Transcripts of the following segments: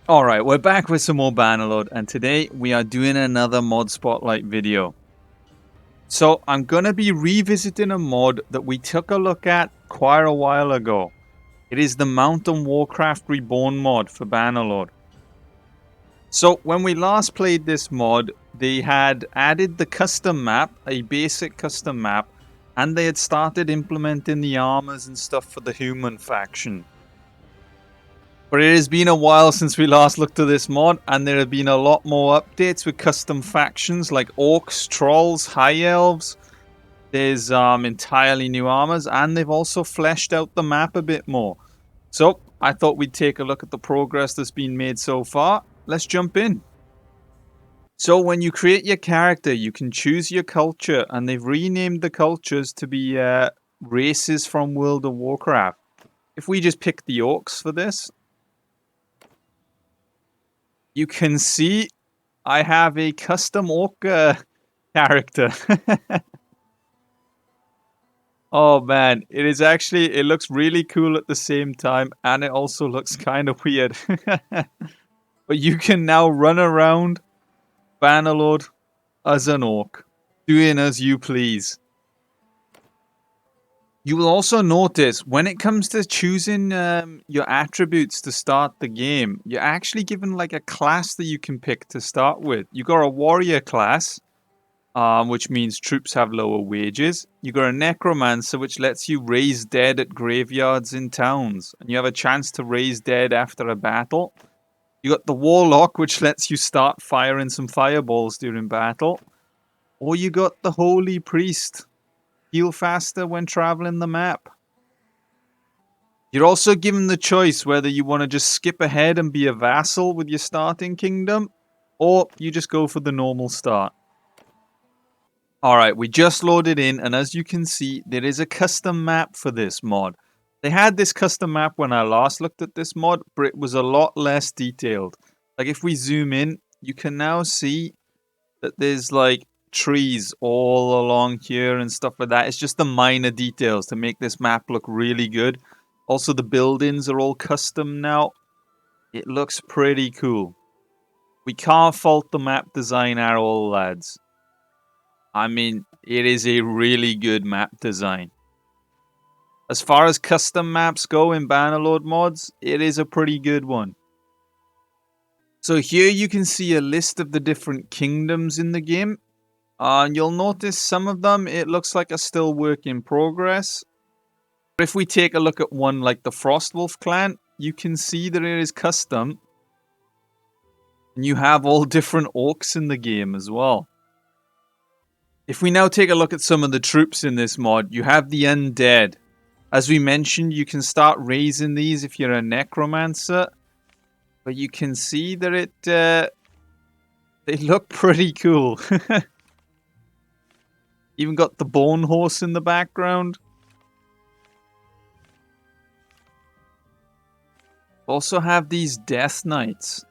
Alright, we're back with some more Bannerlord, and today we are doing another mod spotlight video. So, I'm going to be revisiting a mod that we took a look at quite a while ago. It is the Mount Warcraft Reborn mod for Bannerlord. So, when we last played this mod, they had added the custom map, a basic custom map, and they had started implementing the armors and stuff for the human faction. But it has been a while since we last looked at this mod, and there have been a lot more updates with custom factions like Orcs, Trolls, High Elves. There's entirely new armors, and they've also fleshed out the map a bit more. So, I thought we'd take a look at the progress that's been made so far. Let's jump in. So, when you create your character, you can choose your culture, and they've renamed the cultures to be races from World of Warcraft. If we just pick the Orcs for this, you can see I have a custom orc character. Oh man, it looks really cool at the same time, and it also looks kind of weird. But you can now run around Bannerlord as an orc, doing as you please. You will also notice when it comes to choosing your attributes to start the game, you're actually given like a class that you can pick to start with. You got a warrior class, which means troops have lower wages. You got a necromancer, which lets you raise dead at graveyards in towns, and you have a chance to raise dead after a battle. You got the warlock, which lets you start firing some fireballs during battle. Or you got the holy priest, heal faster when traveling the map. You're also given the choice whether you want to just skip ahead and be a vassal with your starting kingdom, or you just go for the normal start. Alright, we just loaded in, and as you can see, there is a custom map for this mod. They had this custom map when I last looked at this mod, but it was a lot less detailed. Like if we zoom in, you can now see that there's like trees all along here and stuff like that. It's just the minor details to make this map look really good. Also, the buildings are all custom now. It looks pretty cool. We can't fault the map design at all, lads. I mean, it is a really good map design. As far as custom maps go in Bannerlord mods, it is a pretty good one. So here you can see a list of the different kingdoms in the game. And you'll notice some of them, it looks like a still work in progress. But if we take a look at one like the Frostwolf clan, you can see that it is custom. And you have all different orcs in the game as well. If we now take a look at some of the troops in this mod, you have the undead. As we mentioned, you can start raising these if you're a necromancer. But you can see that they look pretty cool. Even got the bone horse in the background. Also have these death knights.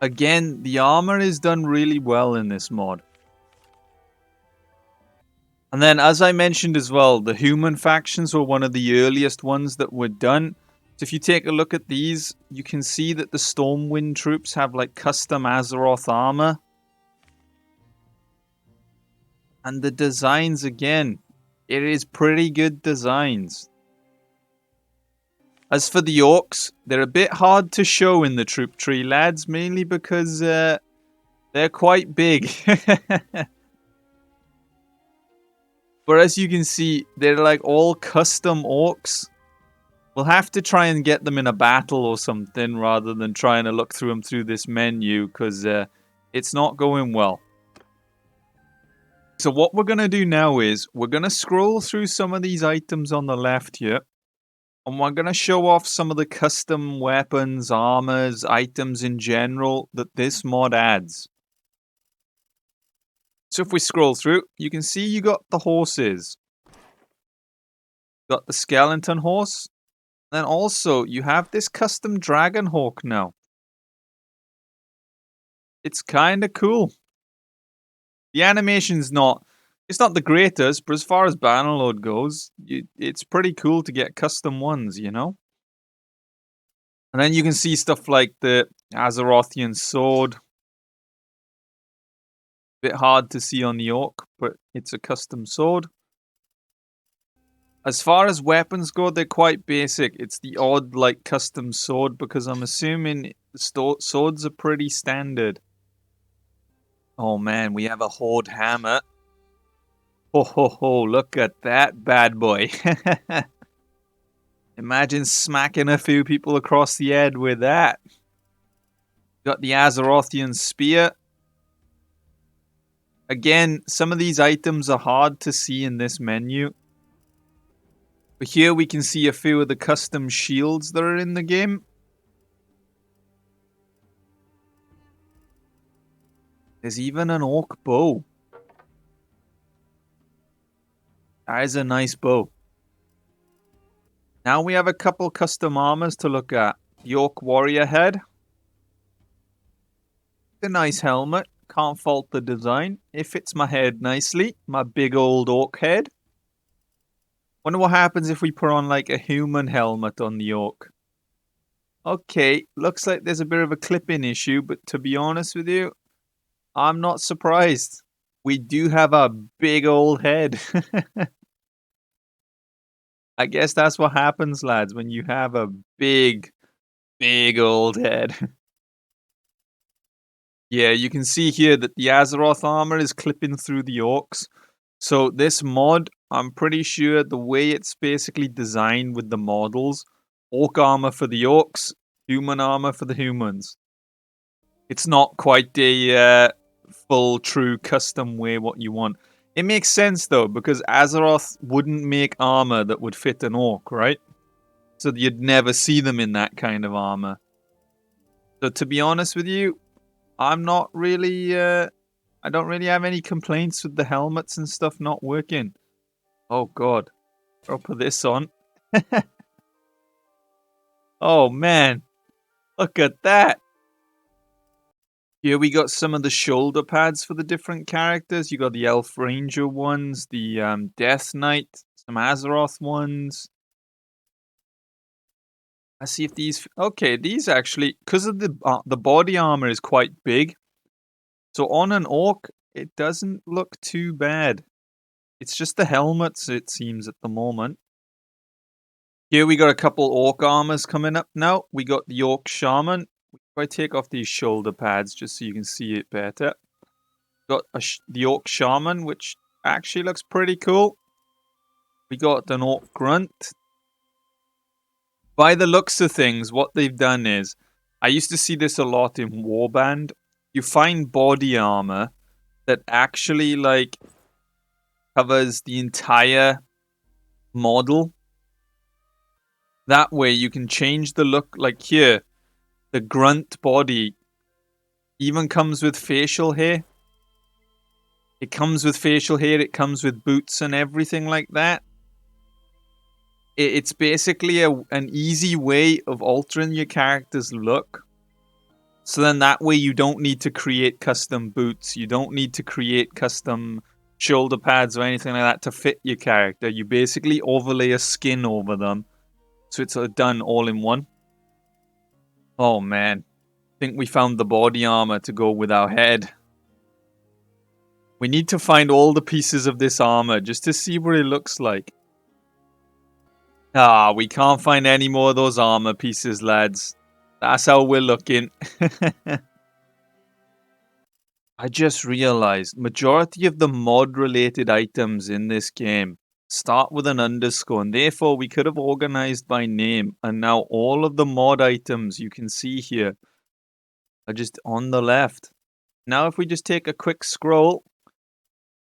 Again, the armor is done really well in this mod. And then, as I mentioned as well, the human factions were one of the earliest ones that were done. So if you take a look at these, you can see that the Stormwind troops have like custom Azeroth armor. And the designs, again, it is pretty good designs. As for the orcs, they're a bit hard to show in the troop tree, lads, mainly because they're quite big. But as you can see, they're like all custom orcs. We'll have to try and get them in a battle or something rather than trying to look through them through this menu because it's not going well. So what we're going to do now is we're going to scroll through some of these items on the left here. And we're going to show off some of the custom weapons, armors, items in general that this mod adds. So if we scroll through, you can see you got the horses. Got the skeleton horse. Then also, you have this custom dragon hawk now. It's kind of cool. The animation's it's not the greatest, but as far as Bannerlord goes, it's pretty cool to get custom ones, you know? And then you can see stuff like the Azerothian sword. Bit hard to see on the orc, but it's a custom sword. As far as weapons go, they're quite basic. It's the odd, like, custom sword, because I'm assuming the swords are pretty standard. Oh man, we have a horde hammer. Ho ho ho, look at that bad boy. Imagine smacking a few people across the head with that. Got the Azerothian spear. Again, some of these items are hard to see in this menu. But here we can see a few of the custom shields that are in the game. There's even an orc bow. That is a nice bow. Now we have a couple custom armors to look at. The orc warrior head. A nice helmet. Can't fault the design. It fits my head nicely. My big old orc head. Wonder what happens if we put on like a human helmet on the orc. Okay, looks like there's a bit of a clipping issue, but to be honest with you, I'm not surprised. We do have a big old head. I guess that's what happens, lads, when you have a big old head. Yeah, you can see here that the Azeroth armor is clipping through the orcs. So this mod, I'm pretty sure the way it's basically designed with the models, orc armor for the orcs, human armor for the humans. It's not quite a full, true custom way what you want. It makes sense though, because Azeroth wouldn't make armor that would fit an orc, right? So you'd never see them in that kind of armor. So to be honest with you, I'm not really, I don't really have any complaints with the helmets and stuff not working. Oh god. I'll put this on. Oh man. Look at that. Here we got some of the shoulder pads for the different characters. You got the Elf Ranger ones, the Death Knight, some Azeroth ones. Let's see if these... Okay, these actually... Because of the body armor is quite big. So on an orc, it doesn't look too bad. It's just the helmets, it seems, at the moment. Here we got a couple orc armors coming up now. We got the orc shaman. If I take off these shoulder pads just so you can see it better. Got the orc shaman, which actually looks pretty cool. We got an orc grunt. By the looks of things, what they've done is, I used to see this a lot in Warband. You find body armor that actually like covers the entire model. That way you can change the look. Like here, the grunt body even comes with facial hair. It comes with facial hair, it comes with boots and everything like that. It's basically an easy way of altering your character's look. So then that way you don't need to create custom boots. You don't need to create custom shoulder pads or anything like that to fit your character. You basically overlay a skin over them. So it's done all in one. Oh man. I think we found the body armor to go with our head. We need to find all the pieces of this armor just to see what it looks like. Ah, we can't find any more of those armor pieces, lads. That's how we're looking. I just realized, majority of the mod-related items in this game start with an underscore, and therefore we could have organized by name, and now all of the mod items you can see here are just on the left. Now if we just take a quick scroll,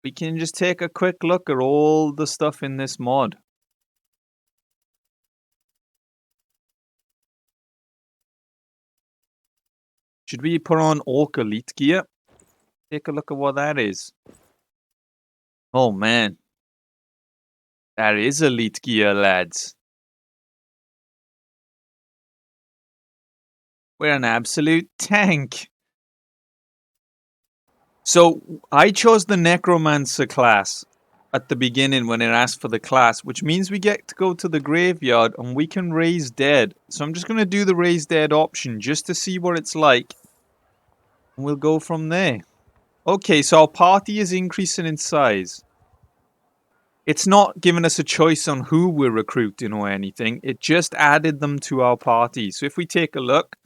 we can just take a quick look at all the stuff in this mod. Should we put on Orc Elite gear? Take a look at what that is. Oh man. That is Elite gear, lads. We're an absolute tank. So, I chose the Necromancer class. at the beginning when it asks for the class, which means we get to go to the graveyard and we can raise dead. So I'm just going to do the raise dead option just to see what it's like. And we'll go from there. Okay, so our party is increasing in size. It's not giving us a choice on who we're recruiting or anything. It just added them to our party. So if we take a look,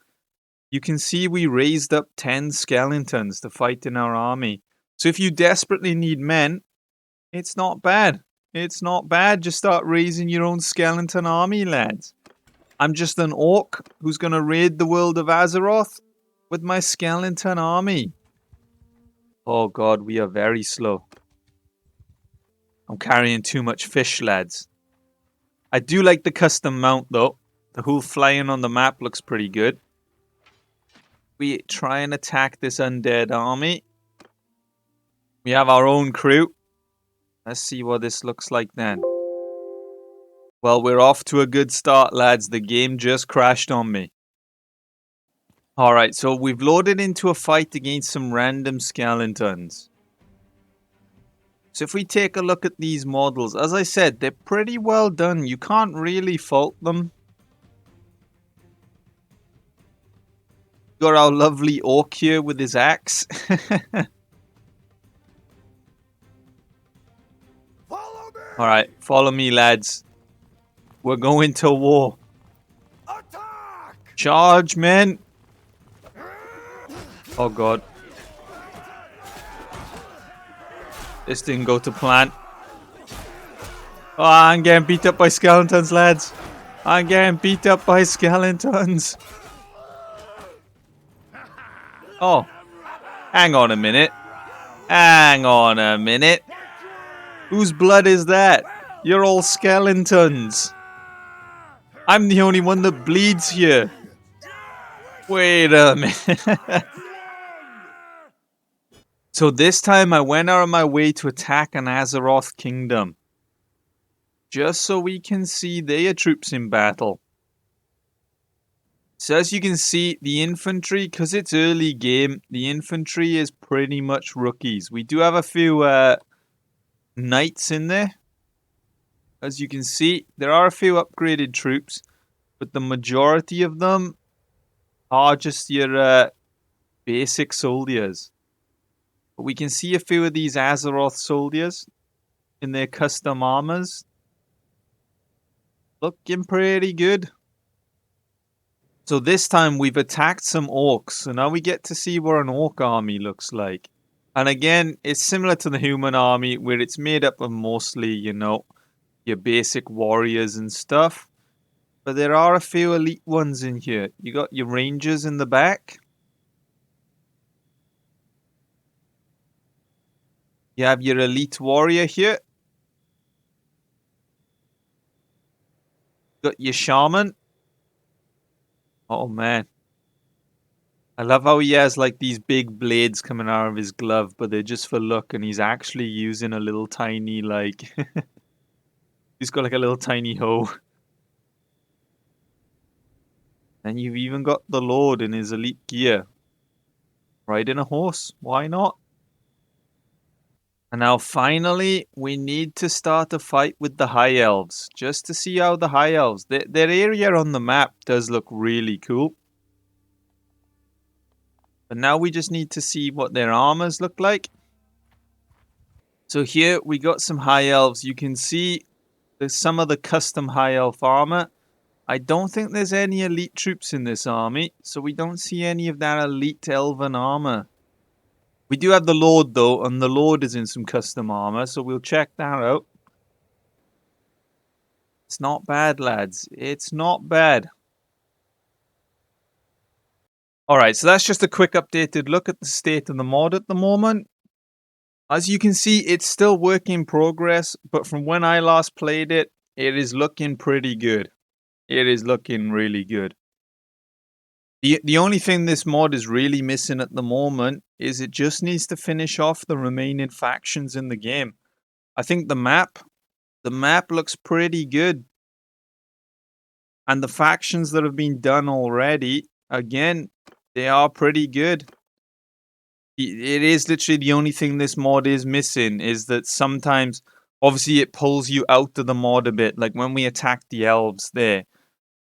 you can see we raised up 10 skeletons to fight in our army. So if you desperately need men, it's not bad. It's not bad. Just start raising your own skeleton army, lads. I'm just an orc who's going to raid the world of Azeroth with my skeleton army. Oh god, we are very slow. I'm carrying too much fish, lads. I do like the custom mount, though. The whole flying on the map looks pretty good. We try and attack this undead army. We have our own crew. Let's see what this looks like then. Well, we're off to a good start, lads. The game just crashed on me. Alright, so we've loaded into a fight against some random skeletons. So if we take a look at these models, as I said, they're pretty well done. You can't really fault them. Got our lovely orc here with his axe. Alright, follow me, lads. We're going to war. Attack! Charge, men! Oh god. This didn't go to plan. Oh, I'm getting beat up by skeletons, lads. I'm getting beat up by skeletons. Oh. Hang on a minute. Hang on a minute. Whose blood is that? You're all skeletons. I'm the only one that bleeds here. Wait a minute. So this time I went out of my way to attack an Azeroth kingdom. Just so we can see their troops in battle. So as you can see, the infantry, because it's early game, the infantry is pretty much rookies. We do have a few knights in there. As you can see, there are a few upgraded troops, but the majority of them are just your basic soldiers. But we can see a few of these Azeroth soldiers in their custom armors. Looking pretty good. So this time we've attacked some orcs. So now we get to see what an orc army looks like. And again, it's similar to the human army where it's made up of mostly, you know, your basic warriors and stuff. But there are a few elite ones in here. You got your rangers in the back. You have your elite warrior here. Got your shaman. Oh man. I love how he has like these big blades coming out of his glove, but they're just for look, and he's actually using a little tiny like he's got like a little tiny hoe. And you've even got the Lord in his elite gear. Riding a horse, why not? And now finally, we need to start a fight with the High Elves. Just to see how the High Elves... Their area on the map does look really cool. But now we just need to see what their armors look like. So here we got some High Elves. You can see there's some of the custom High Elf armor. I don't think there's any elite troops in this army. So we don't see any of that elite elven armor. We do have the Lord, though, and the Lord is in some custom armor, so we'll check that out. It's not bad, lads. It's not bad. Alright, so that's just a quick updated look at the state of the mod at the moment. As you can see, it's still work in progress, but from when I last played it, it is looking pretty good. It is looking really good. The only thing this mod is really missing at the moment is it just needs to finish off the remaining factions in the game. I think the map looks pretty good. And the factions that have been done already, again, they are pretty good. It is literally the only thing this mod is missing is that sometimes Obviously, it pulls you out of the mod a bit. Like when we attacked the elves there,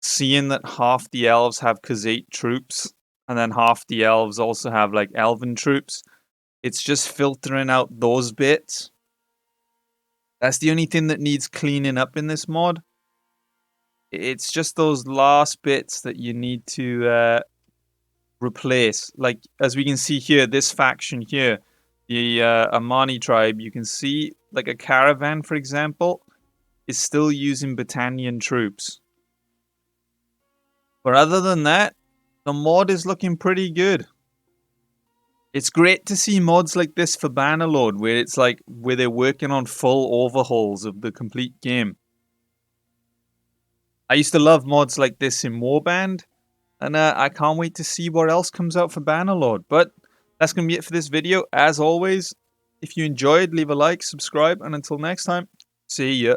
seeing that half the elves have Khazate troops, and then half the elves also have like elven troops, it's just filtering out those bits. That's the only thing that needs cleaning up in this mod. It's just those last bits that you need to replace. Like, as we can see here, this faction here, the Amani tribe, you can see, like a caravan, for example, is still using Battanian troops. But other than that, the mod is looking pretty good. It's great to see mods like this for Bannerlord, where it's like, where they're working on full overhauls of the complete game. I used to love mods like this in Warband, and I can't wait to see what else comes out for Bannerlord. But that's going to be it for this video. As always, if you enjoyed, leave a like, subscribe, and until next time, see ya.